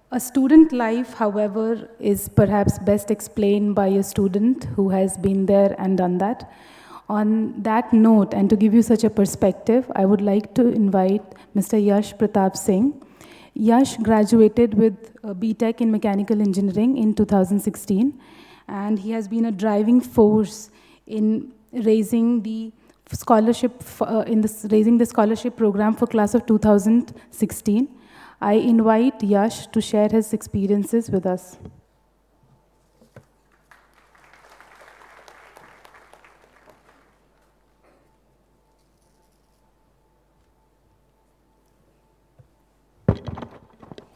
A student life, however, is perhaps best explained by a student who has been there and done that. On that note, and to give you such a perspective, I would like to invite Mr. Yash Pratap Singh. Yash graduated with BTech in Mechanical Engineering in 2016, and he has been a driving force in raising the raising the scholarship program for class of 2016. I invite Yash to share his experiences with us.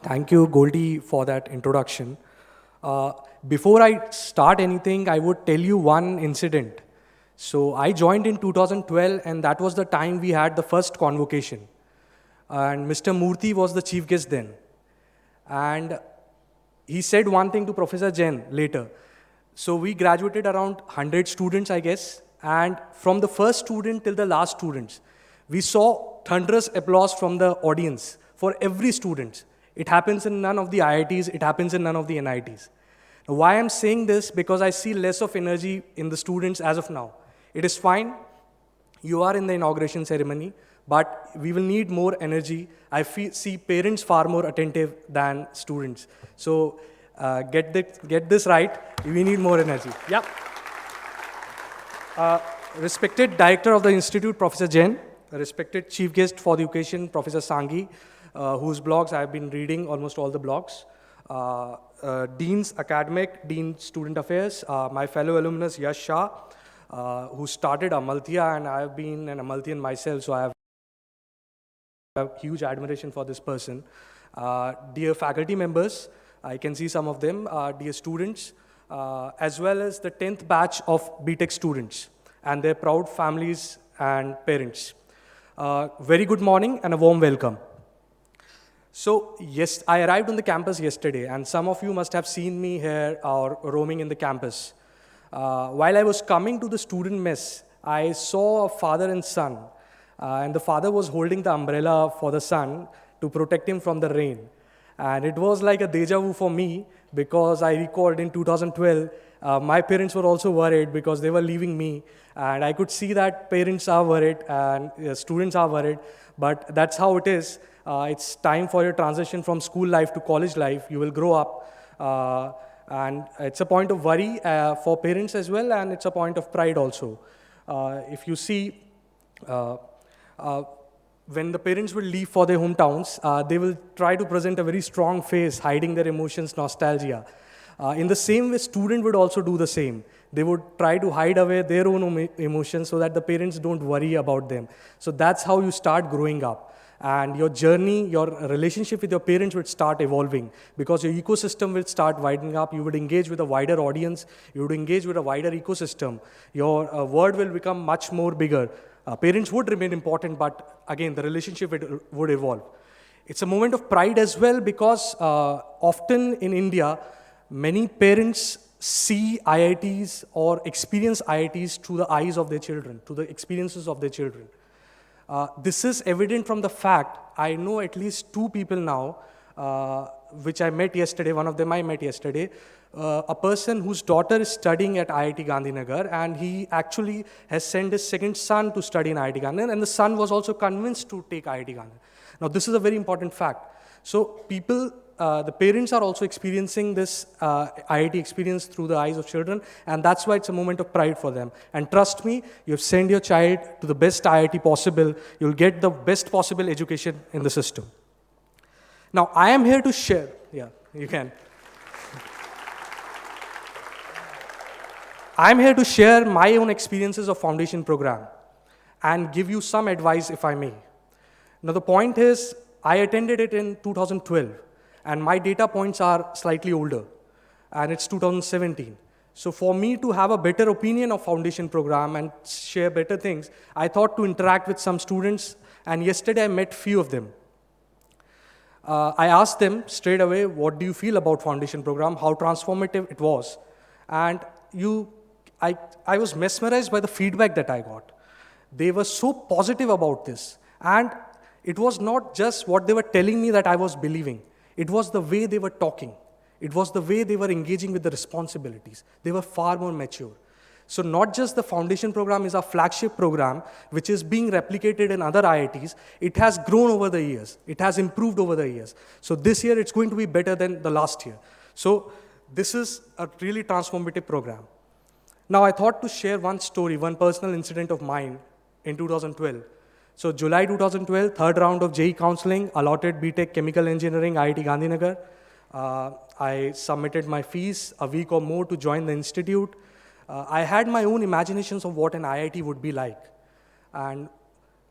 Thank you, Goldie, for that introduction. Before I start anything, I would tell you one incident. So I joined in 2012, and that was the time we had the first convocation. And Mr. Murthy was the chief guest then. And he said one thing to Professor Jain later. So we graduated around 100 students, I guess. And from the first student till the last students, we saw thunderous applause from the audience for every student. It happens in none of the IITs, it happens in none of the NITs. Now, why I'm saying this? Because I see less of energy in the students as of now. It is fine, you are in the inauguration ceremony, but we will need more energy. I see parents far more attentive than students. So get this right, we need more energy. Yeah. Respected Director of the Institute, Professor Jain, respected Chief Guest for the occasion, Professor Sanghi, whose blogs I have been reading, almost all the blogs. Dean's Academic, Dean Student Affairs, my fellow alumnus Yash Shah, who started Amalthea, and I have been an Amalthian myself, so I have huge admiration for this person. Dear faculty members, I can see some of them, dear students, as well as the 10th batch of BTech students and their proud families and parents. Very good morning and a warm welcome. So, yes, I arrived on the campus yesterday, and some of you must have seen me here or roaming in the campus. While I was coming to the student mess, I saw a father and son, and the father was holding the umbrella for the son to protect him from the rain. And it was like a deja vu for me, because I recalled in 2012, my parents were also worried because they were leaving me, and I could see that parents are worried and students are worried, but that's how it is. It's time for your transition from school life to college life. You will grow up, and it's a point of worry for parents as well, and it's a point of pride also. If you see, when the parents will leave for their hometowns, they will try to present a very strong face, hiding their emotions, nostalgia. In the same way, student would also do the same. They would try to hide away their own emotions so that the parents don't worry about them. So that's how you start growing up. And your journey, your relationship with your parents would start evolving, because your ecosystem will start widening up. You would engage with a wider audience. You would engage with a wider ecosystem. Your world will become much more bigger. Parents would remain important, but again, the relationship would evolve. It's a moment of pride as well, because often in India, many parents see IITs or experience IITs through the eyes of their children, through the experiences of their children. This is evident from the fact, I know at least 2 people now, which I met yesterday, one of them I met yesterday, a person whose daughter is studying at IIT Gandhinagar, and he actually has sent his second son to study in IIT Gandhinagar, and the son was also convinced to take IIT Gandhinagar. Now, this is a very important fact. So the parents are also experiencing this IIT experience through the eyes of children, and that's why it's a moment of pride for them. And trust me, you've sent your child to the best IIT possible. You'll get the best possible education in the system. Now, I am here to share. Yeah, you can. I'm here to share my own experiences of foundation program and give you some advice, if I may. Now, the point is, I attended it in 2012, and my data points are slightly older, and it's 2017. So for me to have a better opinion of foundation program and share better things, I thought to interact with some students, and yesterday I met few of them. I asked them straight away, what do you feel about foundation program, how transformative it was? And I was mesmerized by the feedback that I got. They were so positive about this, and it was not just what they were telling me that I was believing. It was the way they were talking. It was the way they were engaging with the responsibilities. They were far more mature. So not just the foundation program is our flagship program, which is being replicated in other IITs, it has grown over the years. It has improved over the years. So this year, it's going to be better than the last year. So this is a really transformative program. Now, I thought to share one story, one personal incident of mine in 2012. So July 2012, third round of JEE counseling, allotted BTech Chemical Engineering, IIT Gandhinagar. I submitted my fees a week or more to join the institute. I had my own imaginations of what an IIT would be like. And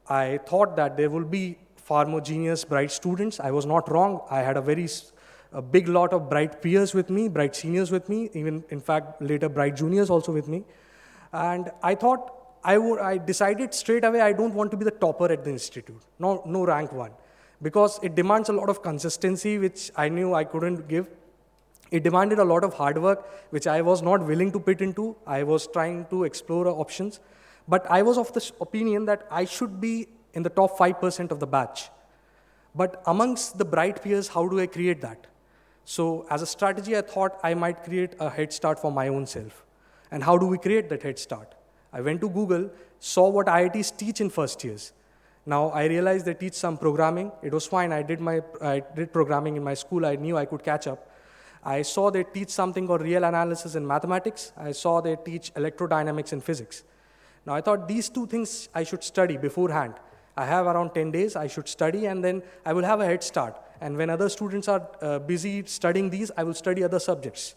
I thought that there will be far more genius, bright students. I was not wrong. I had a big lot of bright peers with me, bright seniors with me, even, in fact, later bright juniors also with me. And I thought, I decided straight away I don't want to be the topper at the institute, no rank one, because it demands a lot of consistency, which I knew I couldn't give. It demanded a lot of hard work, which I was not willing to put into. I was trying to explore options. But I was of the opinion that I should be in the top 5% of the batch. But amongst the bright peers, how do I create that? So as a strategy, I thought I might create a head start for my own self. And how do we create that head start? I went to Google, saw what IITs teach in first years. Now I realized they teach some programming. It was fine. I did programming in my school. I knew I could catch up. I saw they teach something called real analysis in mathematics. I saw they teach electrodynamics in physics. Now I thought these two things I should study beforehand. I have around 10 days, I should study, and then I will have a head start. And when other students are busy studying these, I will study other subjects.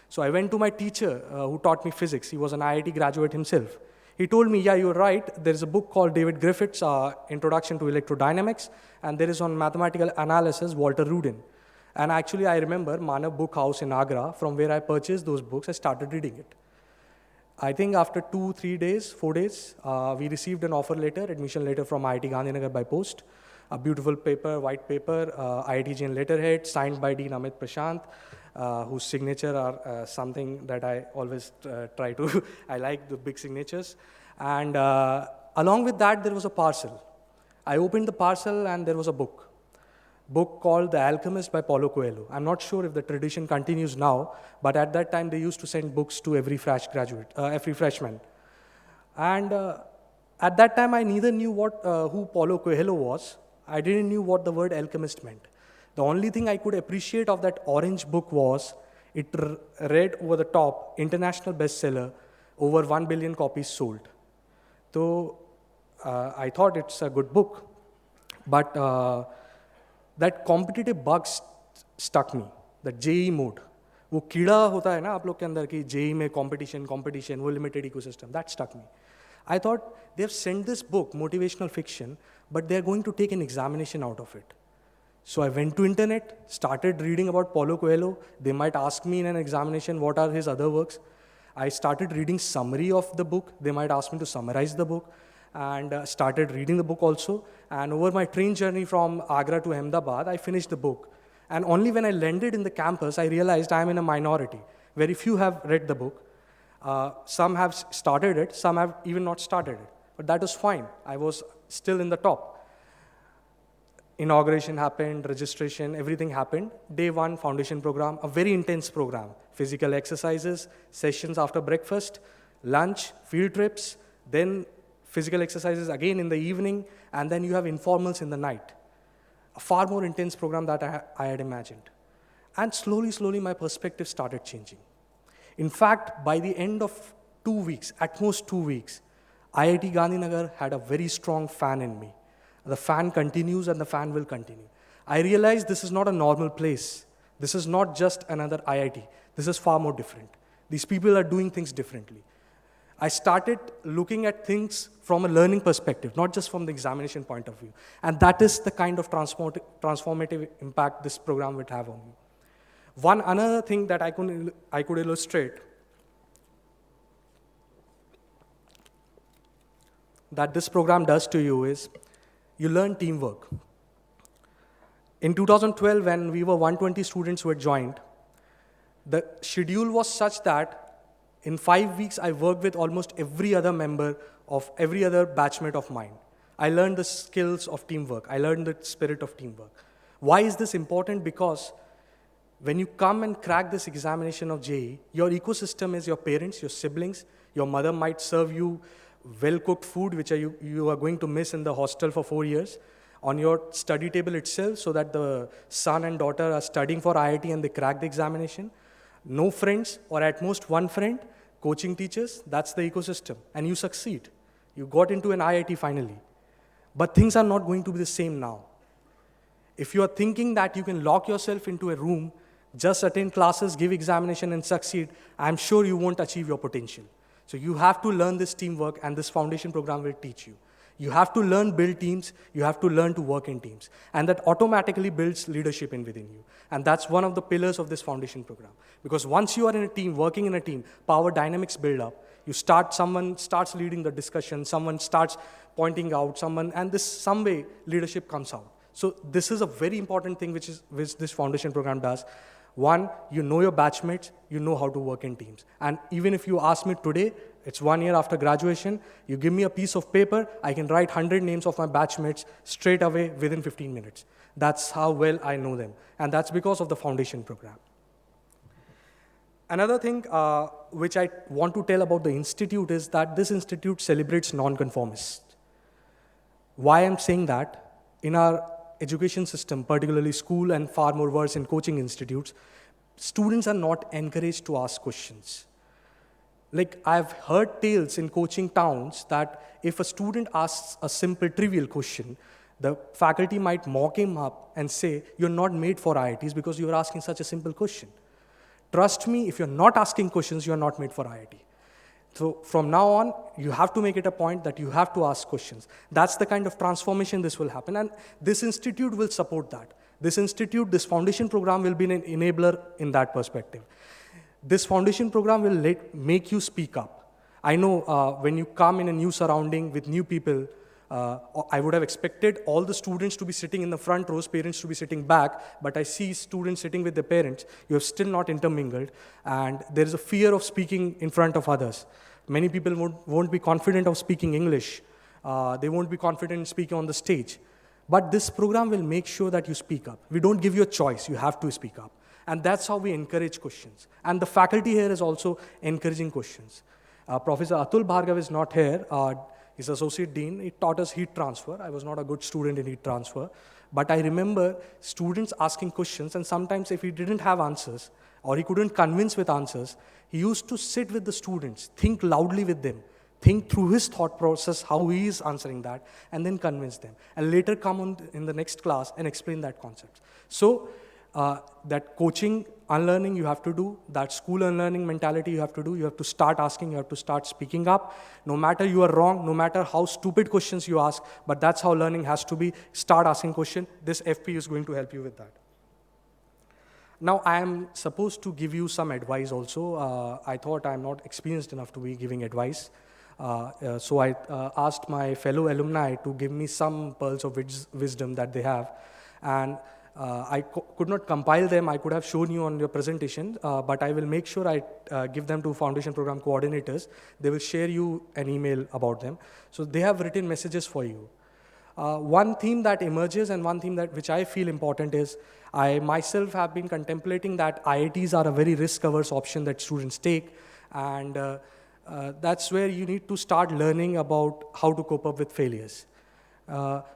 So I went to my teacher who taught me physics. He was an IIT graduate himself. He told me, yeah, you're right. There's a book called David Griffith's Introduction to Electrodynamics, and there is on mathematical analysis, Walter Rudin. And actually, I remember Manav Book House in Agra, from where I purchased those books. I started reading it. I think after 4 days, we received an offer letter, admission letter from IIT Gandhinagar by post. A beautiful paper, white paper, IITGN letterhead, signed by Dean Amit Prashant, whose signature are something that I always try to, I like the big signatures. And along with that, there was a parcel. I opened the parcel and there was a book called The Alchemist by Paulo Coelho. I'm not sure if the tradition continues now, but at that time they used to send books to every freshman. And at that time I neither knew who Paulo Coelho was. I didn't know what the word alchemist meant. The only thing I could appreciate of that orange book was it read over the top, international bestseller, over 1 billion copies sold. So I thought it's a good book, but that competitive bug stuck me, that JEE mode. वो कीड़ा होता है ना आप लोग के अंदर कि JEE में competition, वो limited ecosystem, that stuck me. I thought they have sent this book, motivational fiction, but they are going to take an examination out of it. So I went to internet, started reading about Paulo Coelho. They might ask me in an examination what are his other works. I started reading summary of the book. They might ask me to summarize the book. And started reading the book also. And over my train journey from Agra to Ahmedabad, I finished the book. And only when I landed in the campus, I realized I am in a minority. Very few have read the book. Some have started it, some have even not started it. But that was fine. I was still in the top. Inauguration happened, registration, everything happened. Day one, foundation program, a very intense program. Physical exercises, sessions after breakfast, lunch, field trips, then physical exercises again in the evening, and then you have informals in the night. A far more intense program that I had imagined. And slowly, my perspective started changing. In fact, by the end of 2 weeks, at most 2 weeks, IIT Gandhinagar had a very strong fan in me. The fan continues and the fan will continue. I realized this is not a normal place. This is not just another IIT. This is far more different. These people are doing things differently. I started looking at things from a learning perspective, not just from the examination point of view. And that is the kind of transformative impact this program would have on me. One another thing that I could illustrate that this program does to you is you learn teamwork. In 2012, when we were 120 students who had joined, the schedule was such that in 5 weeks, I worked with almost every other member of every other batchmate of mine. I learned the skills of teamwork. I learned the spirit of teamwork. Why is this important? Because when you come and crack this examination of JEE, your ecosystem is your parents, your siblings. Your mother might serve you well-cooked food, which you are going to miss in the hostel for 4 years, on your study table itself, so that the son and daughter are studying for IIT and they crack the examination. No friends, or at most one friend, coaching teachers, that's the ecosystem. And you succeed. You got into an IIT finally. But things are not going to be the same now. If you are thinking that you can lock yourself into a room, just attend classes, give examination and succeed, I'm sure you won't achieve your potential. So you have to learn this teamwork, and this foundation program will teach you. You have to learn build teams, you have to learn to work in teams. And that automatically builds leadership within you. And that's one of the pillars of this foundation program. Because once you are in a team, working in a team, power dynamics build up. Someone starts leading the discussion, someone starts pointing out, and some way leadership comes out. So this is a very important thing which this foundation program does. One, you know your batchmates, you know how to work in teams. And even if you ask me today, it's 1 year after graduation, you give me a piece of paper, I can write 100 names of my batchmates straight away within 15 minutes. That's how well I know them. And that's because of the foundation program. Another thing which I want to tell about the institute is that this institute celebrates nonconformists. Why I'm saying that? In our education system, particularly school and far more worse in coaching institutes, students are not encouraged to ask questions. Like, I've heard tales in coaching towns that if a student asks a simple trivial question, the faculty might mock him up and say, you're not made for IITs because you're asking such a simple question. Trust me, if you're not asking questions, you're not made for IIT. So from now on, you have to make it a point that you have to ask questions. That's the kind of transformation this will happen, and this institute will support that. This foundation program will be an enabler in that perspective. This foundation program will make you speak up. I know when you come in a new surrounding with new people, I would have expected all the students to be sitting in the front rows, parents to be sitting back, but I see students sitting with their parents. You have still not intermingled, and there is a fear of speaking in front of others. Many people won't be confident of speaking English. They won't be confident in speaking on the stage. But this program will make sure that you speak up. We don't give you a choice. You have to speak up. And that's how we encourage questions. And the faculty here is also encouraging questions. Professor Atul Bhargav is not here. He's Associate Dean. He taught us heat transfer. I was not a good student in heat transfer. But I remember students asking questions, and sometimes if he didn't have answers, or he couldn't convince with answers, he used to sit with the students, think loudly with them, think through his thought process, how he is answering that, and then convince them. And later come on in the next class and explain that concept. So that coaching unlearning you have to do, that school unlearning mentality you have to do, you have to start asking, you have to start speaking up. No matter you are wrong, no matter how stupid questions you ask, but that's how learning has to be. Start asking questions. This FP is going to help you with that. Now, I am supposed to give you some advice also. I thought I'm not experienced enough to be giving advice. So I asked my fellow alumni to give me some pearls of wisdom that they have. And I could not compile them. I could have shown you on your presentation, but I will make sure I give them to foundation program coordinators. They will share you an email about them. So they have written messages for you. One theme that emerges and one theme which I feel important is, I myself have been contemplating that IITs are a very risk-averse option that students take, and that's where you need to start learning about how to cope up with failures.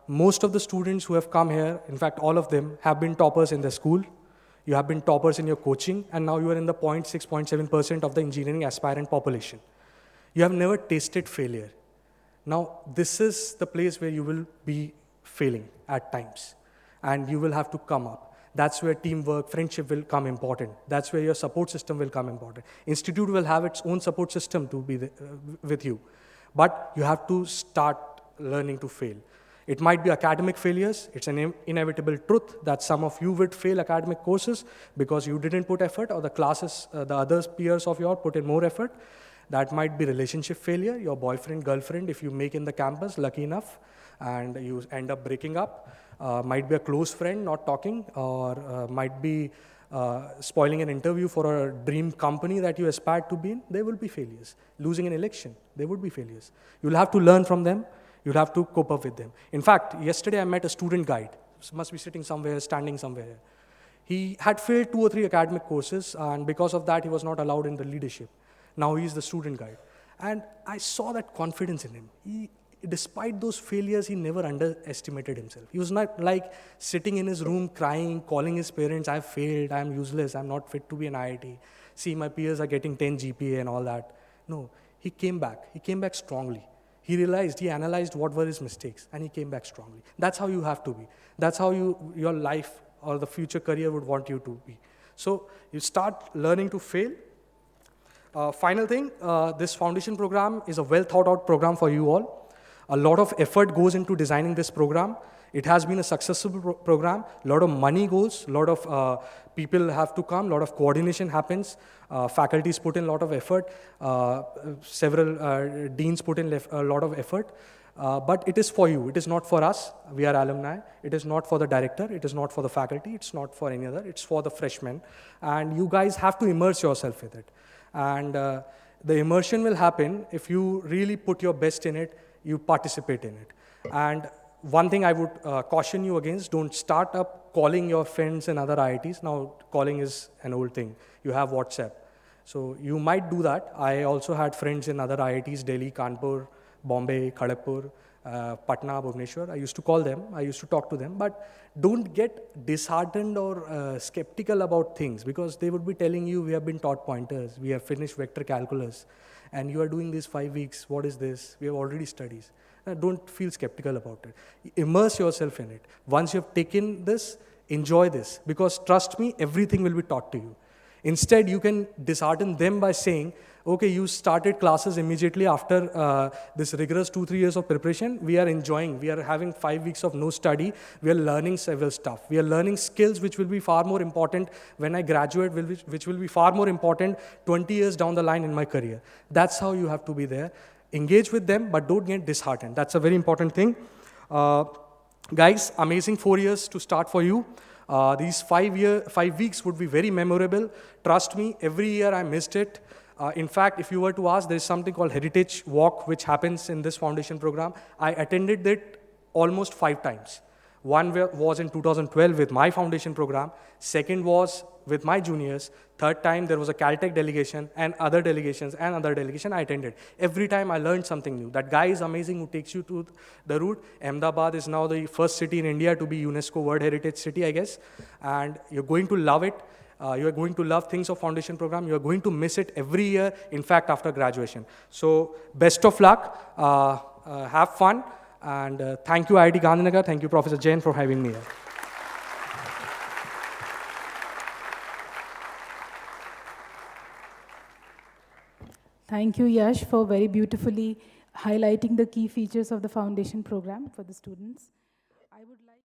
Most of the students who have come here, in fact all of them, have been toppers in their school. You have been toppers in your coaching, and now you are in the 0.6, 0.7% of the engineering aspirant population. You have never tasted failure. Now, this is the place where you will be failing at times, and you will have to come up. That's where teamwork, friendship will come important. That's where your support system will come important. Institute will have its own support system to be with you. But you have to start learning to fail. It might be academic failures. It's an inevitable truth that some of you would fail academic courses because you didn't put effort, or the classes, the other peers of yours put in more effort. That might be relationship failure, your boyfriend, girlfriend, if you make in the campus, lucky enough, and you end up breaking up. Might be a close friend not talking, or might be spoiling an interview for a dream company that you aspired to be in. There will be failures. Losing an election, there would be failures. You'll have to learn from them. You'll have to cope up with them. In fact, yesterday I met a student guide. must be sitting somewhere, standing somewhere. He had failed 2 or 3 academic courses, and because of that, he was not allowed in the leadership. Now he is the student guide. And I saw that confidence in him. Despite those failures, he never underestimated himself. He was not like sitting in his room crying, calling his parents, I have failed, I am useless, I am not fit to be an IIT. See, my peers are getting 10 GPA and all that. No, he came back. He came back strongly. He realized, he analyzed what were his mistakes, and he came back strongly. That's how you have to be. That's how your life or the future career would want you to be. So you start learning to fail. Final thing, this foundation program is a well thought out program for you all. A lot of effort goes into designing this program. It has been a successful program. A lot of money goes, a lot of people have to come, a lot of coordination happens. Faculties put in a lot of effort. Several deans put in a lot of effort. But it is for you. It is not for us. We are alumni. It is not for the director. It is not for the faculty. It's not for any other. It's for the freshmen. And you guys have to immerse yourself with it. And the immersion will happen if you really put your best in it, you participate in it. And one thing I would caution you against, don't start up calling your friends in other IITs. Now, calling is an old thing. You have WhatsApp. So you might do that. I also had friends in other IITs, Delhi, Kanpur, Bombay, Kharagpur, Patna, Bhubaneswar. I used to call them. I used to talk to them. But don't get disheartened or skeptical about things, because they would be telling you, we have been taught pointers. We have finished vector calculus. And you are doing this 5 weeks. What is this? We have already studied. Don't feel skeptical about it. Immerse yourself in it. Once you have taken this, enjoy this. Because trust me, everything will be taught to you. Instead, you can dishearten them by saying, okay, you started classes immediately after this rigorous 2-3 years of preparation. We are enjoying. We are having 5 weeks of no study. We are learning several stuff. We are learning skills which will be far more important when I graduate, which will be far more important 20 years down the line in my career. That's how you have to be there. Engage with them, but don't get disheartened. That's a very important thing. Guys, amazing 4 years to start for you. These 5 weeks would be very memorable. Trust me, every year I missed it. In fact, if you were to ask, there is something called Heritage Walk, which happens in this foundation program. I attended it almost 5 times. One was in 2012 with my foundation program. Second was with my juniors. Third time, there was a Caltech delegation and other delegations and other delegation I attended. Every time I learned something new. That guy is amazing who takes you to the route. Ahmedabad is now the first city in India to be UNESCO World Heritage City, I guess. And you're going to love it. You are going to love things of foundation program. You are going to miss it every year, in fact, after graduation. So best of luck. Have fun. And thank you, IIT Gandhinagar. Thank you, Professor Jain, for having me here. Thank you, Yash, for very beautifully highlighting the key features of the foundation program for the students. I would like